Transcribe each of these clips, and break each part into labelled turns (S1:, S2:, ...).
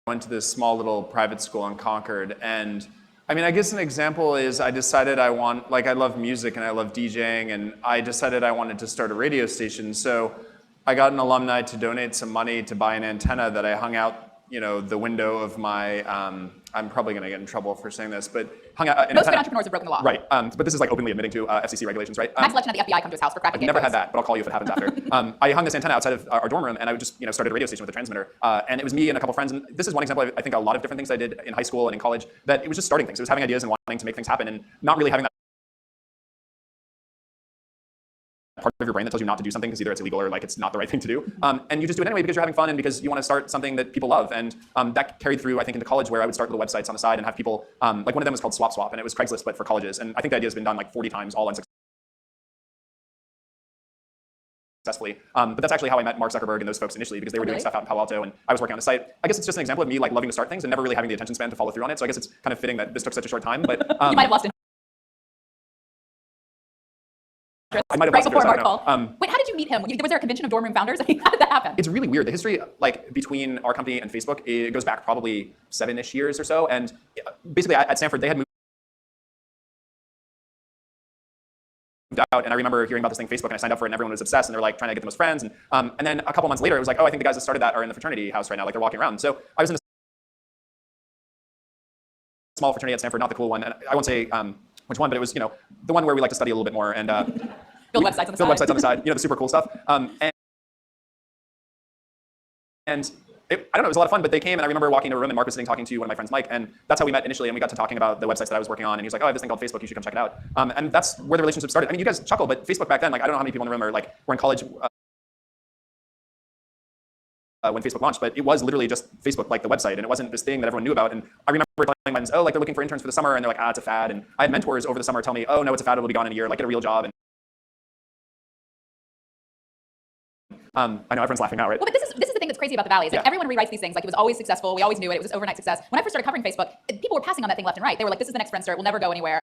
S1: went to this small little private school in Concord, and I mean, I guess an example is I decided I love music and I love DJing, and I decided I wanted to start a radio station. So I got an alumni to donate some money to buy an antenna that I hung out, the window of my, I'm probably going to get in trouble for saying this, but hung out an
S2: Most
S1: antenna.
S2: good entrepreneurs have broken the law.
S1: Right, but this is like openly admitting to FCC regulations, right?
S2: Max Selection at the FBI come to his house for cracking.
S1: I've never had that, but I'll call you if it happens after. I hung this antenna outside of our dorm room, and I would just started a radio station with a transmitter. And it was me and a couple friends. And this is one example of, I think, a lot of different things I did in high school and in college, that it was just starting things. It was having ideas and wanting to make things happen and not really having that part of your brain that tells you not to do something because either it's illegal or like it's not the right thing to do. And you just do it anyway because you're having fun and because you want to start something that people love. And that carried through, I think, into college where I would start little websites on the side and have people, like one of them was called Swap, and it was Craigslist, but for colleges. And I think the idea has been done like 40 times, all unsuccessfully. But that's actually how I met Mark Zuckerberg and those folks initially, because they were doing stuff out in Palo Alto and I was working on a site. I guess it's just an example of me like loving to start things and never really having the attention span to follow through on it. So I guess it's kind of fitting that this took such a short time. But
S2: you might have lost it.
S1: I might have
S2: right
S1: lost
S2: before
S1: interest,
S2: Mark called. Wait, how did you meet him? Was there a convention of dorm room founders? I mean, how did that happen?
S1: It's really weird. The history, like between our company and Facebook, it goes back probably 7-ish years or so. And basically, at Stanford, they had moved out, and I remember hearing about this thing Facebook, and I signed up for it, and everyone was obsessed, and they were like trying to get the most friends. And then a couple months later, it was like, oh, I think the guys that started that are in the fraternity house right now, like they're walking around. So I was in a small fraternity at Stanford, not the cool one, and I won't say which one, but it was the one where we like to study a little bit more and
S2: build websites on the side.
S1: Build websites on the side, the super cool stuff. And I don't know, it was a lot of fun, but they came, and I remember walking into a room, and Mark was sitting talking to one of my friends, Mike, and that's how we met initially, and we got to talking about the websites that I was working on, and he was like, oh, I have this thing called Facebook, you should come check it out. And that's where the relationship started. I mean, you guys chuckle, but Facebook back then, like, I don't know how many people in the room were in college when Facebook launched, but it was literally just Facebook, like the website, and it wasn't this thing that everyone knew about. And I remember telling my friends, oh, like they're looking for interns for the summer, and they're like, it's a fad. And I had mentors over the summer tell me, oh, no, it's a fad, it'll be gone in a year, like get a real job. And I know everyone's laughing now, right?
S2: Well, but this is the thing that's crazy about the Valley is like everyone rewrites these things. Like it was always successful. We always knew it. It was overnight success. When I first started covering Facebook, people were passing on that thing left and right. They were like, this is the next Friendster. It will never go anywhere.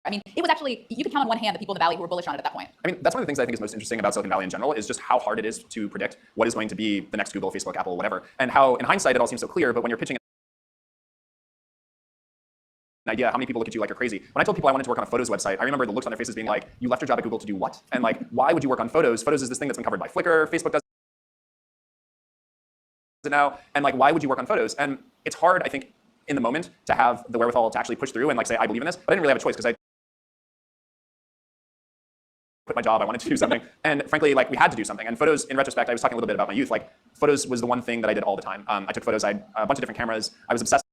S2: I mean, it was actually, you could count on one hand the people in the Valley who were bullish on it at that point.
S1: I mean, that's one of the things I think is most interesting about Silicon Valley in general is just how hard it is to predict what is going to be the next Google, Facebook, Apple, whatever. And how, in hindsight, it all seems so clear, but when you're pitching an idea, how many people look at you like you're crazy? When I told people I wanted to work on a photos website, I remember the looks on their faces being like, you left your job at Google to do what? And like, why would you work on photos? Photos is this thing that's been covered by Flickr, Facebook does it now, and like, why would you work on photos? And it's hard, I think, in the moment to have the wherewithal to actually push through and like say, I believe in this, but I didn't really have a choice because I quit my job, I wanted to do something. And frankly, like we had to do something. And photos, in retrospect, I was talking a little bit about my youth, like photos was the one thing that I did all the time. I took photos, I had a bunch of different cameras. I was obsessed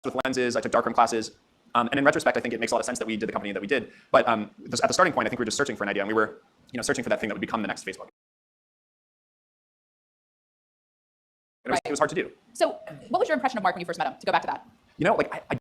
S1: with lenses, I took darkroom classes. And in retrospect, I think it makes a lot of sense that we did the company that we did. But at the starting point, I think we were just searching for an idea, and we were searching for that thing that would become the next Facebook. And it was hard to do.
S2: So what was your impression of Mark when you first met him, to go back to that?
S1: Like I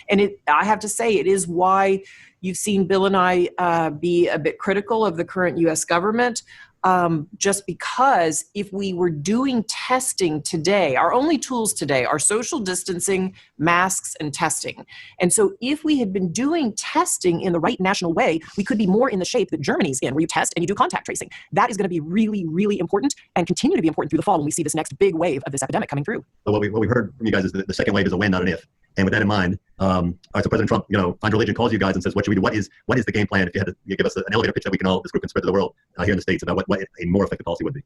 S3: And I have to say, it is why you've seen Bill and I be a bit critical of the current U.S. government, just because if we were doing testing today, our only tools today are social distancing, masks, and testing. And so if we had been doing testing in the right national way, we could be more in the shape that Germany's in, where you test and you do contact tracing. That is going to be really, really important and continue to be important through the fall when we see this next big wave of this epidemic coming through.
S4: So what we've heard from you guys is that the second wave is a when, not an if. And with that in mind, so President Trump, on religion, calls you guys and says, "What should we do? What is the game plan? If you had to give us an elevator pitch that this group can spread to the world here in the States about what a more effective policy would be."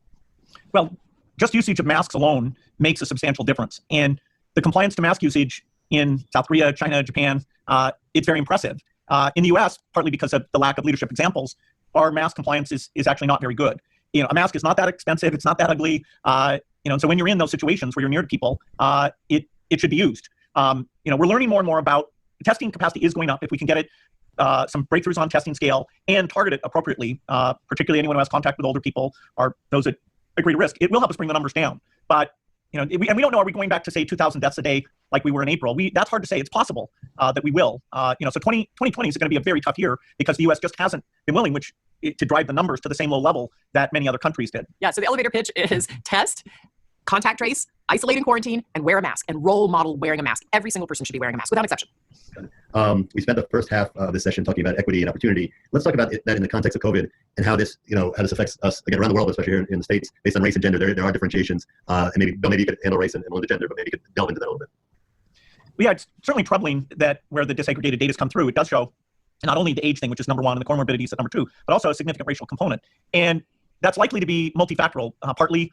S5: Well, just usage of masks alone makes a substantial difference, and the compliance to mask usage in South Korea, China, Japan, it's very impressive. In the U.S., partly because of the lack of leadership examples, our mask compliance is actually not very good. A mask is not that expensive. It's not that ugly. So when you're in those situations where you're near to people, it should be used. We're learning more and more about testing capacity is going up if we can get it some breakthroughs on testing scale and target it appropriately, particularly anyone who has contact with older people or those at a greater risk. It will help us bring the numbers down. But and we don't know, are we going back to say 2,000 deaths a day like we were in April? That's hard to say. It's possible that we will. So 2020 is going to be a very tough year because the U.S. just hasn't been willing to drive the numbers to the same low level that many other countries did.
S3: Yeah, so the elevator pitch is test, contact trace, isolate and quarantine, and wear a mask, and role model wearing a mask. Every single person should be wearing a mask, without exception.
S4: We spent the first half of this session talking about equity and opportunity. Let's talk about that in the context of COVID and how this affects us again around the world, especially here in the States, based on race and gender. There are differentiations, and maybe Bill, maybe you could handle race and one of the gender, but maybe you could delve into that a little bit.
S5: Yeah, it's certainly troubling that where the disaggregated data has come through, it does show not only the age thing, which is number one, and the comorbidities at number two, but also a significant racial component. And that's likely to be multifactorial, partly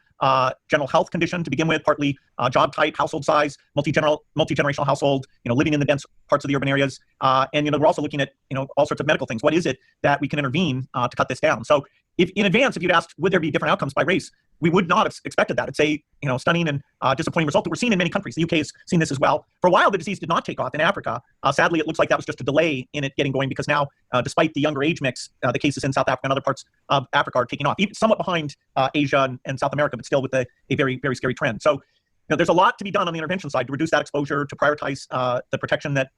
S5: general health condition to begin with, partly job type, household size, multi-generational household, living in the dense parts of the urban areas. And we're also looking at, all sorts of medical things. What is it that we can intervene to cut this down? So if in advance, if you'd asked, would there be different outcomes by race, we would not have expected that. It's a stunning and disappointing result that we're seeing in many countries. The UK has seen this as well. For a while, the disease did not take off in Africa. Sadly, it looks like that was just a delay in it getting going because now, despite the younger age mix, the cases in South Africa and other parts of Africa are taking off, even somewhat behind Asia and South America, but still with a very, very scary trend. So there's a lot to be done on the intervention side to reduce that exposure, to prioritize the protection that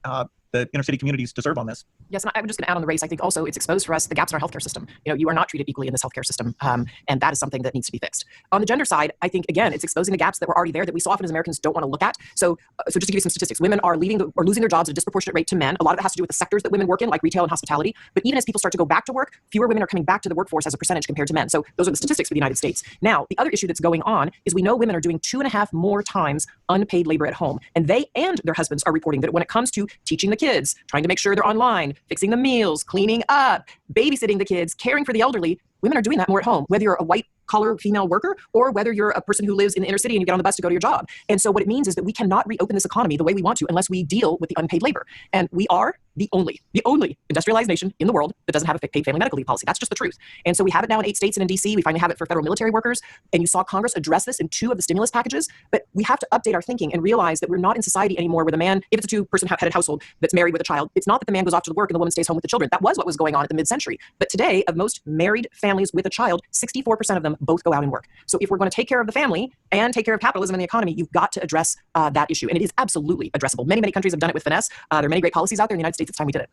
S5: the inner city communities deserve on this.
S3: Yes, and I'm just going to add on the race. I think also it's exposed for us the gaps in our healthcare system. You are not treated equally in this healthcare system, and that is something that needs to be fixed. On the gender side, I think again it's exposing the gaps that were already there that we so often as Americans don't want to look at. So just to give you some statistics, women are losing their jobs at a disproportionate rate to men. A lot of it has to do with the sectors that women work in, like retail and hospitality. But even as people start to go back to work, fewer women are coming back to the workforce as a percentage compared to men. So those are the statistics for the United States. Now, the other issue that's going on is we know women are doing 2.5 more times unpaid labor at home, and they and their husbands are reporting that when it comes to teaching the kids, trying to make sure they're online, fixing the meals, cleaning up, babysitting the kids, caring for the elderly, women are doing that more at home, whether you're a white collar female worker or whether you're a person who lives in the inner city and you get on the bus to go to your job. And so what it means is that we cannot reopen this economy the way we want to unless we deal with the unpaid labor. And we are the only industrialized nation in the world that doesn't have a paid family medical leave policy. That's just the truth. And so we have it now in 8 states and in DC. We finally have it for federal military workers. And you saw Congress address this in 2 of the stimulus packages. But we have to update our thinking and realize that we're not in society anymore where the man, if it's a 2-person headed household that's married with a child, it's not that the man goes off to work and the woman stays home with the children. That was what was going on at the mid-century. But today, of most married families with a child, 64% of them both go out and work. So if we're going to take care of the family and take care of capitalism and the economy, you've got to address that issue. And it is absolutely addressable. Many countries have done it with finesse. There are many great policies out there in the United States. It's time we did it.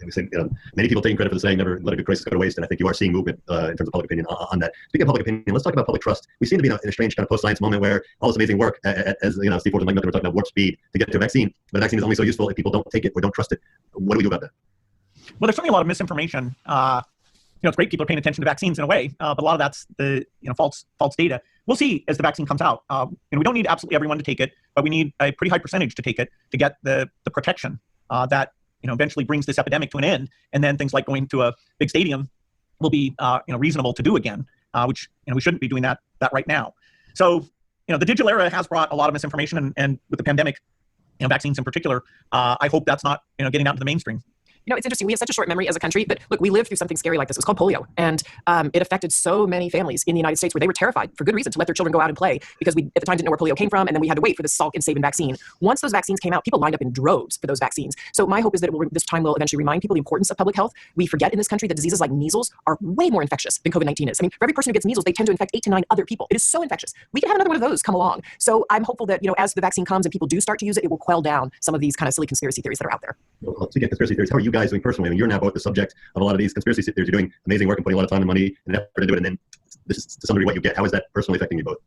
S4: We say, many people taking credit for the saying, never let a good crisis go to waste. And I think you are seeing movement in terms of public opinion on that. Speaking of public opinion, let's talk about public trust. We seem to be in a strange kind of post-science moment where all this amazing work, as Steve Forbes and Mike Milton were talking about warp speed to get to a vaccine, but the vaccine is only so useful if people don't take it or don't trust it. What do we do about that?
S5: Well, there's certainly a lot of misinformation. It's great people are paying attention to vaccines in a way, but a lot of that's the false data. We'll see as the vaccine comes out. We don't need absolutely everyone to take it, but we need a pretty high percentage to take it to get the protection that eventually brings this epidemic to an end. And then things like going to a big stadium will be reasonable to do again, which we shouldn't be doing that right now. So the digital era has brought a lot of misinformation, and with the pandemic, vaccines in particular, I hope that's not getting out into the mainstream.
S3: It's interesting. We have such a short memory as a country, but look, we lived through something scary like this. It was called polio. And it affected so many families in the United States where they were terrified, for good reason, to let their children go out and play because we, at the time, didn't know where polio came from. And then we had to wait for the Salk and Sabin vaccine. Once those vaccines came out, people lined up in droves for those vaccines. So my hope is that this time will eventually remind people the importance of public health. We forget in this country that diseases like measles are way more infectious than COVID-19 is. I mean, for every person who gets measles, they tend to infect 8 to 9 other people. It is so infectious. We can have another one of those come along. So I'm hopeful that, as the vaccine comes and people do start to use it, it will quell down some of these kind of silly conspiracy theories that are out there.
S4: Well, speaking of conspiracy theories, how are you guys doing personally? I mean, you're now both the subject of a lot of these conspiracy theories. You're doing amazing work and putting a lot of time and money and effort into it, and then this is to some degree what you get. How is that personally affecting you both?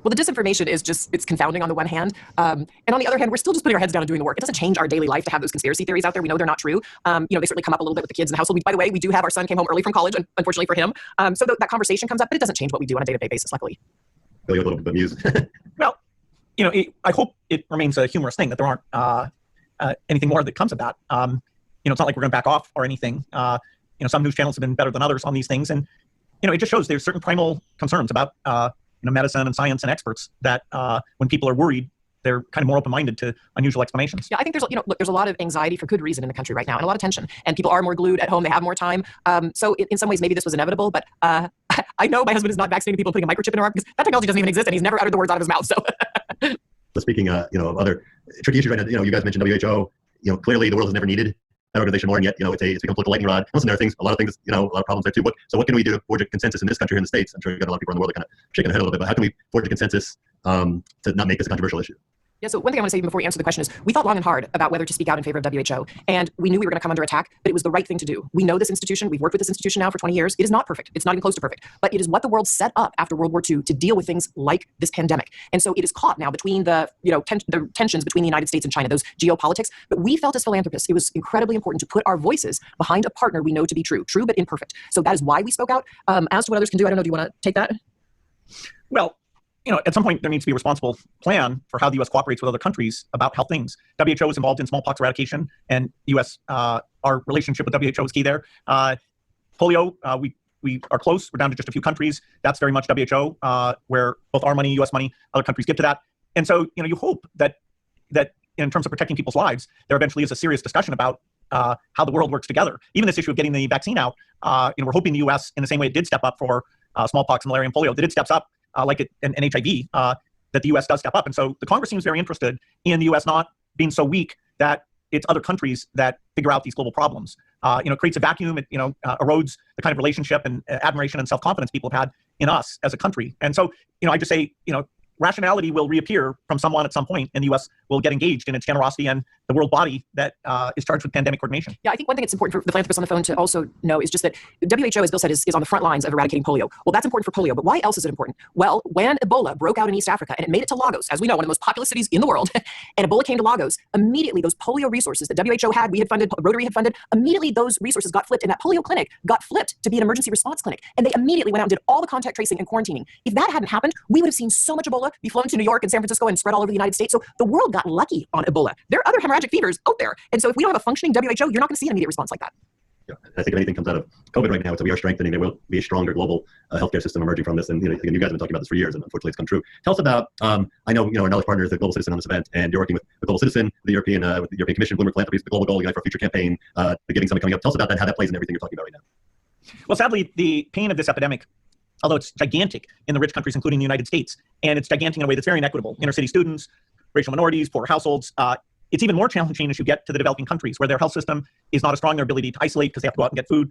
S3: Well, the disinformation is it's confounding on the one hand. And on the other hand, we're still just putting our heads down and doing the work. It doesn't change our daily life to have those conspiracy theories out there. We know they're not true. They certainly come up a little bit with the kids in the household. By the way, we do have our son came home early from college, unfortunately for him. So that conversation comes up, but it doesn't change what we do on a day-to-day basis, luckily.
S4: Feel you a little bit bemused.
S5: Well, I hope it remains a humorous thing, that there aren't anything more that comes of that. It's not like we're going to back off or anything. Some news channels have been better than others on these things. And, it just shows there's certain primal concerns about, medicine and science and experts that when people are worried, they're kind of more open-minded to unusual explanations.
S3: Yeah, I think there's a lot of anxiety for good reason in the country right now and a lot of tension. And people are more glued at home. They have more time. So in some ways, maybe this was inevitable. But I know my husband is not vaccinating people putting a microchip in her arm because that technology doesn't even exist. And he's never uttered the words out of his mouth. So
S4: But speaking, of other tricky issues right now, you guys mentioned WHO. Clearly the world has never needed that organization more, and yet, it's become a political lightning rod. Listen, there are a lot of things, a lot of problems there too. What can we do to forge a consensus in this country, here in the States? I'm sure you've got a lot of people in the world that kind of shaking their head a little bit, but how can we forge a consensus to not make this a controversial issue?
S3: Yeah, so one thing I want to say before we answer the question is we thought long and hard about whether to speak out in favor of WHO, and we knew we were going to come under attack, but it was the right thing to do. We know this institution. We've worked with this institution now for 20 years. It is not perfect. It's not even close to perfect, but it is what the world set up after World War II to deal with things like this pandemic. And so it is caught now between the tensions between the United States and China, those geopolitics. But we felt as philanthropists, it was incredibly important to put our voices behind a partner we know to be true but imperfect. So that is why we spoke out. As to what others can do, I don't know. Do you want to take that?
S5: Well, at some point there needs to be a responsible plan for how the U.S. cooperates with other countries about health things. WHO is involved in smallpox eradication, and U.S. Our relationship with WHO is key there. Polio, we are close. We're down to just a few countries. That's very much WHO, where both our money, U.S. money, other countries give to that. And so, you hope that in terms of protecting people's lives, there eventually is a serious discussion about how the world works together. Even this issue of getting the vaccine out, we're hoping the U.S. in the same way it did step up for smallpox, malaria, and polio, that it steps up. And HIV, that the U.S. does step up. And so the Congress seems very interested in the U.S. not being so weak that it's other countries that figure out these global problems. It creates a vacuum. It, erodes the kind of relationship and admiration and self-confidence people have had in us as a country. And so, I just say, rationality will reappear from someone at some point, and the U.S. will get engaged in its generosity and the world body that is charged with pandemic coordination.
S3: Yeah, I think one thing that's important for the philanthropists on the phone to also know is just that WHO, as Bill said, is on the front lines of eradicating polio. Well, that's important for polio, but why else is it important? Well, when Ebola broke out in East Africa and it made it to Lagos, as we know, one of the most populous cities in the world, and Ebola came to Lagos, immediately those polio resources that WHO had, we had funded, Rotary had funded, immediately those resources got flipped, and that polio clinic got flipped to be an emergency response clinic. And they immediately went out and did all the contact tracing and quarantining. If that hadn't happened, we would have seen so much Ebola be flown to New York and San Francisco and spread all over the United States. So the world got lucky on Ebola. There are other hemorrhagic fevers out there. And so if we don't have a functioning WHO, you're not going to see an immediate response like that.
S4: Yeah, I think if anything comes out of COVID right now, it's that we are strengthening. There will be a stronger global healthcare system emerging from this. And again, you guys have been talking about this for years, and unfortunately, it's come true. Tell us about. I know our knowledge partner is the Global Citizen on this event, and you're working with the Global Citizen, the European Commission, Bloomberg Philanthropies, the Global Goal Unite for Future campaign, the Giving Summit coming up. Tell us about that, how that plays in everything you're talking about right now.
S5: Well, sadly, the pain of this epidemic, although it's gigantic in the rich countries, including the United States, and it's gigantic in a way that's very inequitable. Inner city students, racial minorities, poor households. It's even more challenging as you get to the developing countries where their health system is not as strong, their ability to isolate because they have to go out and get food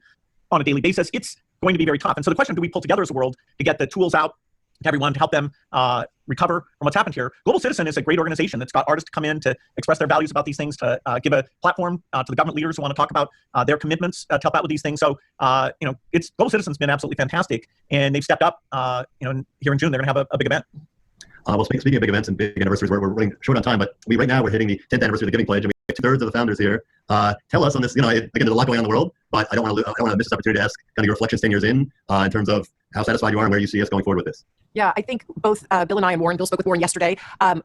S5: on a daily basis. It's going to be very tough. And so the question, do we pull together as a world to get the tools out to everyone to help them recover from what's happened here? Global Citizen is a great organization that's got artists to come in to express their values about these things, to give a platform to the government leaders who want to talk about their commitments to help out with these things. So, Global Citizen's been absolutely fantastic, and they've stepped up. Here in June, they're going to have a big event.
S4: Well, speaking of big events and big anniversaries, we're running short on time, but right now we're hitting the 10th anniversary of the Giving Pledge, and we have 2/3 of the founders here. Tell us on this. Again, there's a lot going on in the world, but I don't want to miss this opportunity to ask kind of your reflections 10 years in terms of how satisfied you are and where you see us going forward with this.
S3: Yeah, I think both Bill and I and Warren, Bill spoke with Warren yesterday.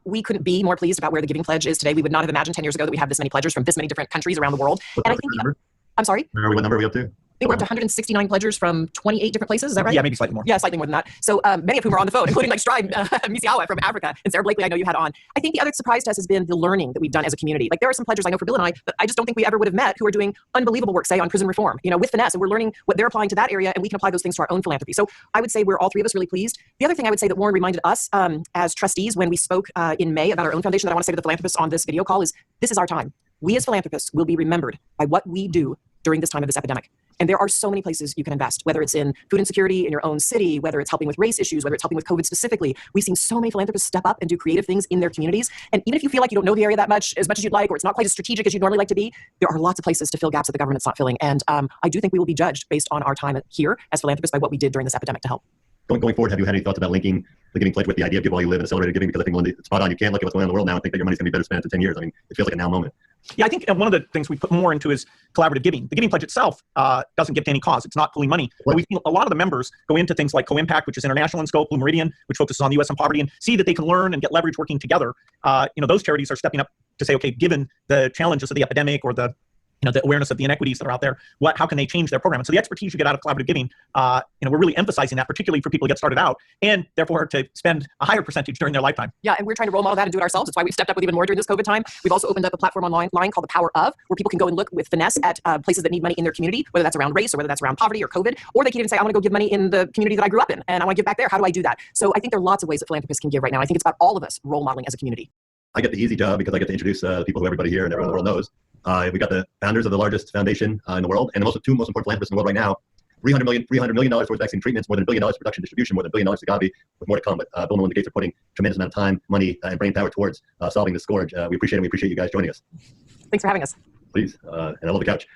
S3: We couldn't be more pleased about where the Giving Pledge is today. We would not have imagined 10 years ago that we'd have this many pledgers from this many different countries around the world.
S4: And I think
S3: I'm sorry?
S4: What number are we up to?
S3: I think we're up to 169 pledgers from 28 different places. Is that right?
S5: Yeah, maybe slightly more.
S3: Yeah, slightly more than that. So many of whom are on the phone, including like Stride Misiawa from Africa, and Sarah Blakely, I know you had on. I think the other surprise to us has been the learning that we've done as a community. Like there are some pledgers I know for Bill and I, but I just don't think we ever would have met who are doing unbelievable work, say on prison reform, with finesse, and we're learning what they're applying to that area, and we can apply those things to our own philanthropy. So I would say we're all three of us really pleased. The other thing I would say that Warren reminded us as trustees when we spoke in May about our own foundation that I want to say to the philanthropists on this video call is this is our time. We as philanthropists will be remembered by what we do during this time of this epidemic. And there are so many places you can invest, whether it's in food insecurity in your own city, whether it's helping with race issues, whether it's helping with COVID specifically. We've seen so many philanthropists step up and do creative things in their communities. And even if you feel like you don't know the area that much, as you'd like, or it's not quite as strategic as you'd normally like to be, there are lots of places to fill gaps that the government's not filling. And I do think we will be judged based on our time here as philanthropists by what we did during this epidemic to help.
S4: Going forward, have you had any thoughts about linking the Giving Pledge with the idea of Give While You Live and accelerated giving? Because I think, Melinda, it's spot on. You can't look at what's going on in the world now and think that your money's going to be better spent in 10 years. I mean, it feels like a now moment.
S5: Yeah, I think one of the things we put more into is collaborative giving. The Giving Pledge itself doesn't give to any cause. It's not pooling money. But we've seen a lot of the members go into things like Co-Impact, which is international in scope, Blue Meridian, which focuses on the U.S. and poverty, and see that they can learn and get leverage working together. Those charities are stepping up to say, okay, given the challenges of the epidemic or the the awareness of the inequities that are out there, how can they change their program? And so the expertise you get out of collaborative giving, we're really emphasizing that, particularly for people who get started out, and therefore to spend a higher percentage during their lifetime.
S3: Yeah, and we're trying to role model that and do it ourselves. That's why we've stepped up with even more during this COVID time. We've also opened up a platform online called The Power Of, where people can go and look with finesse at places that need money in their community, whether that's around race or whether that's around poverty or COVID, or they can even say, I want to go give money in the community that I grew up in, and I want to give back there. How do I do that? So I think there are lots of ways that philanthropists can give right now. I think it's about all of us role modeling as a community.
S4: I get the easy job because I get to introduce the people who everybody here and everyone in the world knows. We got the founders of the largest foundation in the world, and the two most important philanthropists in the world right now. $300 million towards vaccine treatments, more than $1 billion for production distribution, more than $1 billion to Gavi, with more to come. But Bill and Melinda Gates are putting tremendous amount of time, money, and brain power towards solving this scourge. We appreciate it. We appreciate you guys joining us.
S3: Thanks for having us.
S4: Please, and I love the couch.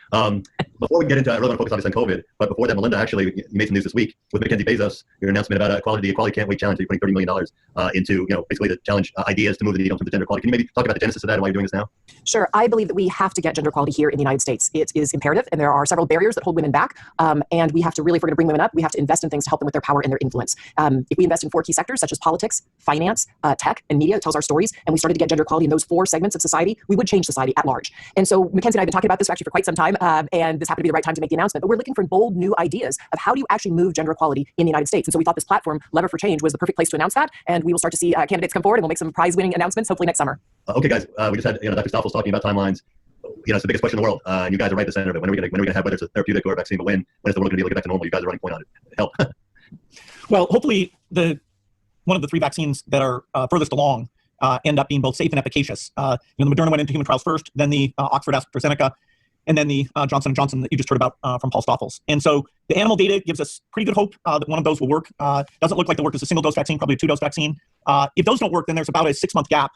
S4: Before we get into, I really want to focus obviously on COVID, but before that, Melinda, actually, you made some news this week with Mackenzie Bezos, your announcement about the Equality Can't Wait Challenge. You're putting $30 million into, basically to challenge ideas to move the needle in terms of gender equality. Can you maybe talk about the genesis of that and why you're doing this now?
S3: Sure. I believe that we have to get gender equality here in the United States. It is imperative, and there are several barriers that hold women back. And we have to really, if we're going to bring women up, we have to invest in things to help them with their power and their influence. If we invest in 4 key sectors, such as politics, finance, tech, and media, that tells our stories, and we started to get gender equality in those 4 segments of society, we would change society at large. And so Mackenzie and I have been talking about this actually for quite some time, and this happened to be the right time to make the announcement. But we're looking for bold new ideas of how do you actually move gender equality in the United States. And so we thought this platform, Lever for Change, was the perfect place to announce that. And we will start to see candidates come forward, and we'll make some prize-winning announcements hopefully next summer.
S4: Okay, guys, we just had Dr. Stoffels talking about timelines. It's the biggest question in the world, and you guys are right at the center of it. When are we going to have, whether it's a therapeutic or a vaccine, but when is the world going to be able to get back to normal? You guys are running point on it. Help.
S5: Well, hopefully one of the 3 vaccines that are furthest along end up being both safe and efficacious. The Moderna went into human trials first, then the Oxford AstraZeneca, and then the Johnson & Johnson that you just heard about from Paul Stoffels. And so the animal data gives us pretty good hope that one of those will work. Doesn't look like they'll work as a single-dose vaccine, probably a 2-dose vaccine. If those don't work, then there's about a 6-month gap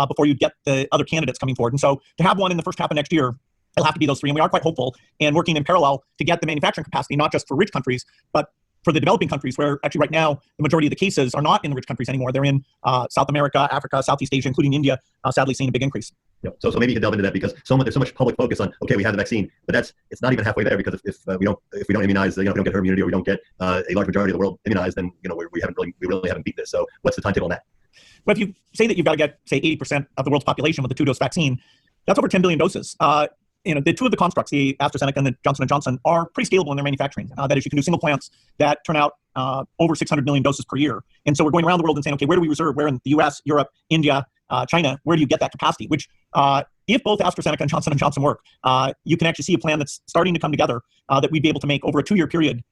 S5: before you get the other candidates coming forward. And so to have one in the first half of next year, it'll have to be those 3. And we are quite hopeful and working in parallel to get the manufacturing capacity, not just for rich countries, but for the developing countries, where actually right now the majority of the cases are not in the rich countries anymore. They're in South America, Africa, Southeast Asia, including India, sadly seeing a big increase.
S4: Yep. So maybe you can delve into that, because there's so much public focus on, okay, we have the vaccine, but it's not even halfway there, because if we don't immunize, if we don't get herd immunity, or we don't get a large majority of the world immunized, then we really haven't beat this. So what's the timetable on that?
S5: Well, if you say that you've got to get, say, 80% of the world's population with a 2-dose vaccine, that's over 10 billion doses. The 2 of the constructs, the AstraZeneca and the Johnson & Johnson, are pretty scalable in their manufacturing. That is, you can do single plants that turn out over 600 million doses per year. And so we're going around the world and saying, okay, where do we reserve? Where in the US, Europe, India, China, where do you get that capacity? Which, if both AstraZeneca and Johnson & Johnson work, you can actually see a plan that's starting to come together that we'd be able to make over a 2-year period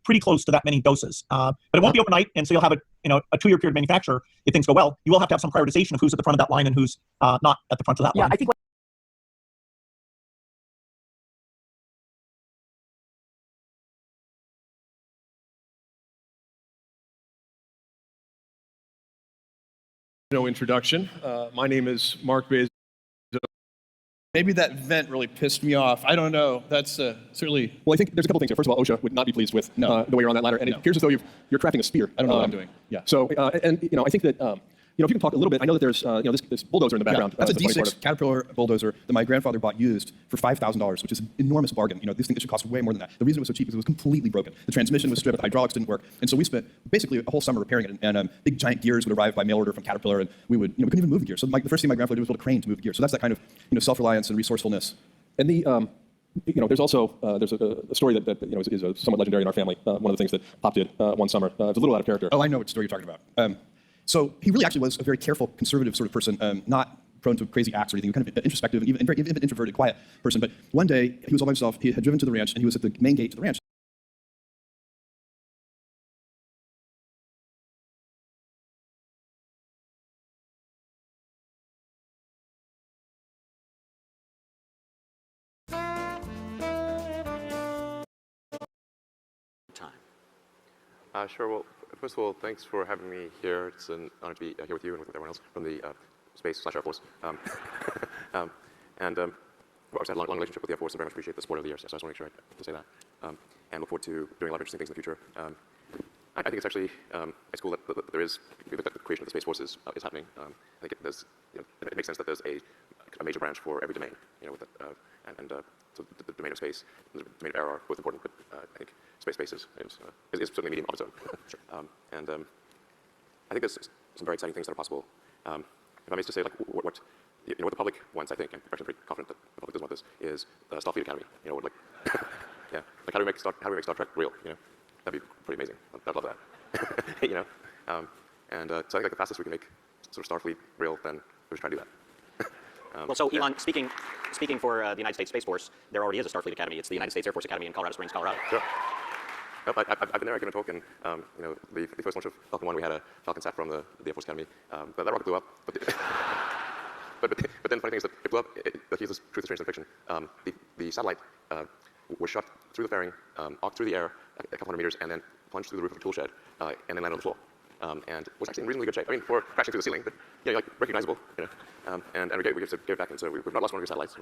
S5: pretty close to that many doses. But it won't be overnight, and so you'll have a 2-year period manufacturer if things go well. You will have to have some prioritization of who's at the front of that line and who's not at the front of that line.
S3: I think
S6: No introduction. My name is Mark Bezos. Maybe that vent really pissed me off. I don't know. That's certainly.
S7: Well, I think there's a couple things here. First of all, OSHA would not be pleased with the way you're on that ladder, and it appears as though you're crafting a spear. I don't know what I'm doing.
S6: Yeah.
S7: So, I think that if you can talk a little bit. I know that there's this bulldozer in the background.
S6: That's a
S7: the funny part
S6: D6
S7: of-
S6: Caterpillar bulldozer that my grandfather bought used for $5,000, which is an enormous bargain. This thing that should cost way more than that. The reason it was so cheap is it was completely broken. The transmission was stripped, the hydraulics didn't work, and so we spent basically a whole summer repairing it. And big giant gears would arrive by mail order from Caterpillar, and we couldn't even move the gear. So the first thing my grandfather did was build a crane to move the gear. So that's that kind of self-reliance and resourcefulness.
S7: And there's also there's a story that is somewhat legendary in our family. One of the things that Pop did one summer. It's a little out of character.
S6: Oh, I know what story you're talking about. So he really actually was a very careful, conservative sort of person, not prone to crazy acts or anything. He was kind of introspective and even very introverted, quiet person. But one day he was all by himself. He had driven to the ranch, and he was at the main gate to the ranch.
S8: Sure. Well, first of all, thanks for having me here. It's an honor to be here with you and with everyone else from the Space/Air Force. Well, I've had a long relationship with the Air Force and very much appreciate the support over the years. So I just want to make sure I say that. And look forward to doing a lot of interesting things in the future. I think it's actually it's cool that there is that the creation of the Space Force is happening. I think it makes sense that there's a major branch for every domain. So the domain of space and the domain of air are both important, but I think space is certainly a medium of its own. I think there's some very exciting things that are possible. If I may just say, like, what you know what the public wants, I think, and I'm actually pretty confident that the public does want this, is the Starfleet Academy. You know, like, yeah, like how do we make Star Trek real? You know, that'd be pretty amazing. I'd love that. You know, so I think like the fastest we can make sort of Starfleet real, then we should try to do that.
S9: Well, so Elon, speaking for the United States Space Force, there already is a Starfleet Academy. It's the United States Air Force Academy in Colorado Springs, Colorado.
S8: Sure. Nope, I've been there. I given a talk, and you know, the first launch of Falcon 1, we had a Falcon Sat from the Air Force Academy. But that rocket blew up. But then the funny thing is that it blew up. Here's this truth is stranger than fiction. The satellite was shot through the fairing, arced through the air a couple hundred meters, and then plunged through the roof of a tool shed, and then landed on the floor. And was actually in reasonably good shape. I mean, for crashing through the ceiling, but you know, like recognizable. You know, and we gave it back, and so we've not lost one of your satellites.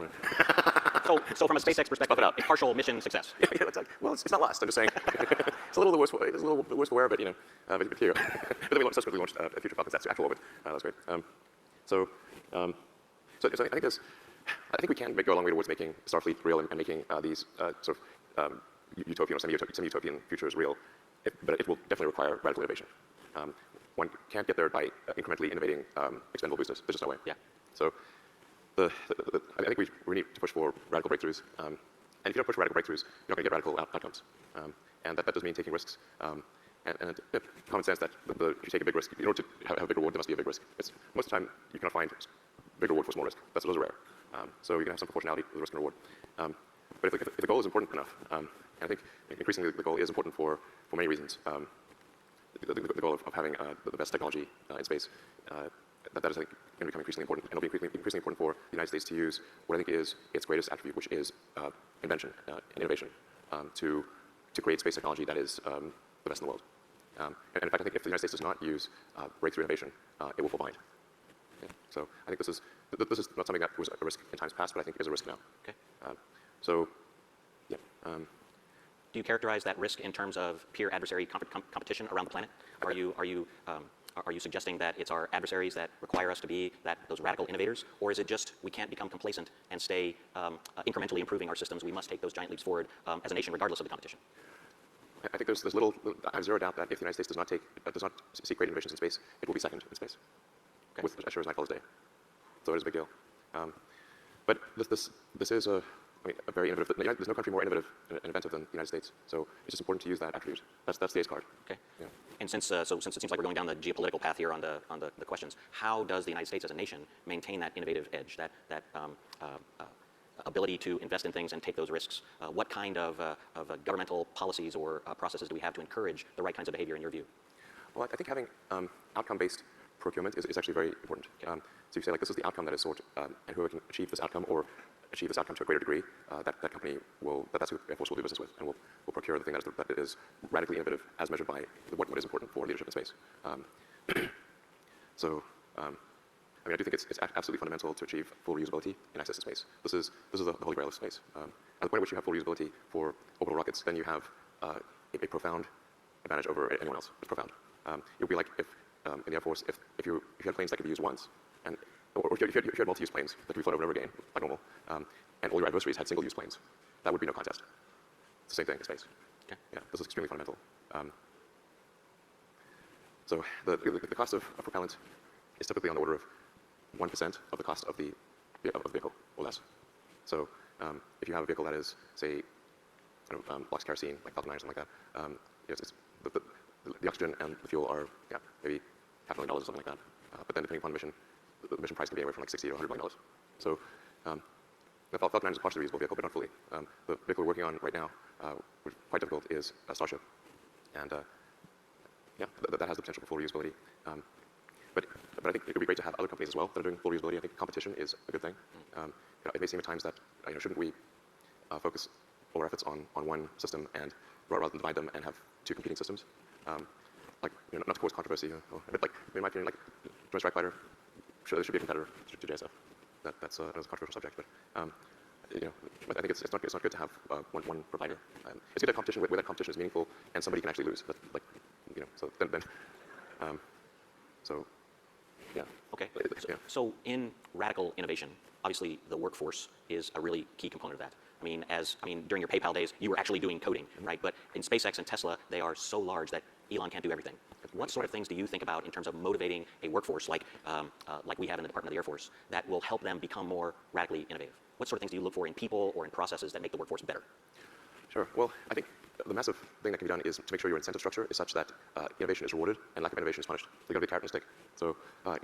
S9: So from a SpaceX perspective, a partial mission success.
S8: Yeah, it's like, well, it's not lost. I'm just saying, it's a little the worse for wear, but you know, but here. But then we subsequently launched a future Falcon Sat to actual orbit. That was great. So I think we can go a long way towards making Starfleet real and making these sort of utopian or semi-utopian futures real. But it will definitely require radical innovation. One can't get there by incrementally innovating expendable boosters. There's just no way.
S9: Yeah.
S8: So I think we need to push for radical breakthroughs. And if you don't push for radical breakthroughs, you're not going to get radical outcomes. And that does mean taking risks. And common sense that if you take a big risk, in order to have a big reward, there must be a big risk. Most of the time, you cannot find big reward for small risk. Those are rare. So you can have some proportionality with risk and reward. But if the goal is important enough, and I think increasingly the goal is important for many reasons. The goal of having the best technology in space, that is, I think, going to become increasingly important, and it'll be increasingly important for the United States to use what I think is its greatest attribute, which is invention and innovation, to create space technology that is the best in the world. And in fact, I think if the United States does not use breakthrough innovation, it will fall behind. Yeah. So I think this is not something that was a risk in times past, but I think is a risk now.
S9: Okay.
S8: So, yeah.
S9: Do you characterize that risk in terms of peer adversary competition around the planet? Are you suggesting that it's our adversaries that require us to be those radical innovators, or is it just we can't become complacent and stay incrementally improving our systems? We must take those giant leaps forward as a nation, regardless of the competition.
S8: I think there's I have zero doubt that if the United States does not seek great innovations in space, it will be second in space, okay, with as sure as nightfall is day. So it is a big deal. But this is a very innovative. There's no country more innovative and inventive than the United States. So it's just important to use that attribute. That's the ace card.
S9: Okay.
S8: Yeah.
S9: And since it seems like we're going down the geopolitical path here on the questions, how does the United States as a nation maintain that innovative edge, that ability to invest in things and take those risks? What kind of governmental policies or processes do we have to encourage the right kinds of behavior in your view?
S8: Well, I think having outcome-based procurement is actually very important. Okay. So you say, like, this is the outcome that is sought, and whoever can achieve this outcome or achieve this outcome to a greater degree, that company that's who Air Force will do business with, and will procure the thing that is radically innovative as measured by what is important for leadership in space. So, I think it's absolutely fundamental to achieve full reusability in access to space. This is the holy grail of space. At the point at which you have full reusability for orbital rockets, then you have a profound advantage over anyone else. It's profound. It would be like if in the Air Force, if you had planes that could be used once, or if you had multi-use planes that could be flown over and over again, like normal, and all your adversaries had single-use planes, that would be no contest. It's the same thing in space.
S9: Okay.
S8: Yeah, this is extremely fundamental. So the cost of propellant is typically on the order of 1% of the cost of the vehicle or less. So if you have a vehicle that is, say, blocks kerosene, like Falcon 9 or something like that, it's the oxygen and the fuel are maybe $500,000 or something like that. But then depending upon the mission price can be anywhere from like $60 to $100 million. So the Falcon 9 is a partially reusable vehicle, but not fully. The vehicle we're working on right now, which is quite difficult, is a Starship. And that has the potential for full reusability. But I think it would be great to have other companies as well that are doing full reusability. I think competition is a good thing. It may seem at times that shouldn't we focus all our efforts on one system and rather than divide them and have two competing systems. Not to cause controversy, but like in my opinion, like Joint Strike Fighter should be a competitor to JSF. That's a controversial subject, but I think it's not good to have one provider. It's good to have competition where that competition is meaningful and somebody can actually lose. So yeah.
S9: Okay. So in radical innovation, obviously the workforce is a really key component of that. I mean, during your PayPal days, you were actually doing coding, right? But in SpaceX and Tesla, they are so large that Elon can't do everything. what sort of things do you think about in terms of motivating a workforce like we have in the Department of the Air Force that will help them become more radically innovative? What sort of things do you look for in people or in processes that make the workforce better?
S8: Sure. Well, I think the massive thing that can be done is to make sure your incentive structure is such that innovation is rewarded and lack of innovation is punished. There's got to be a carrot and stick. So if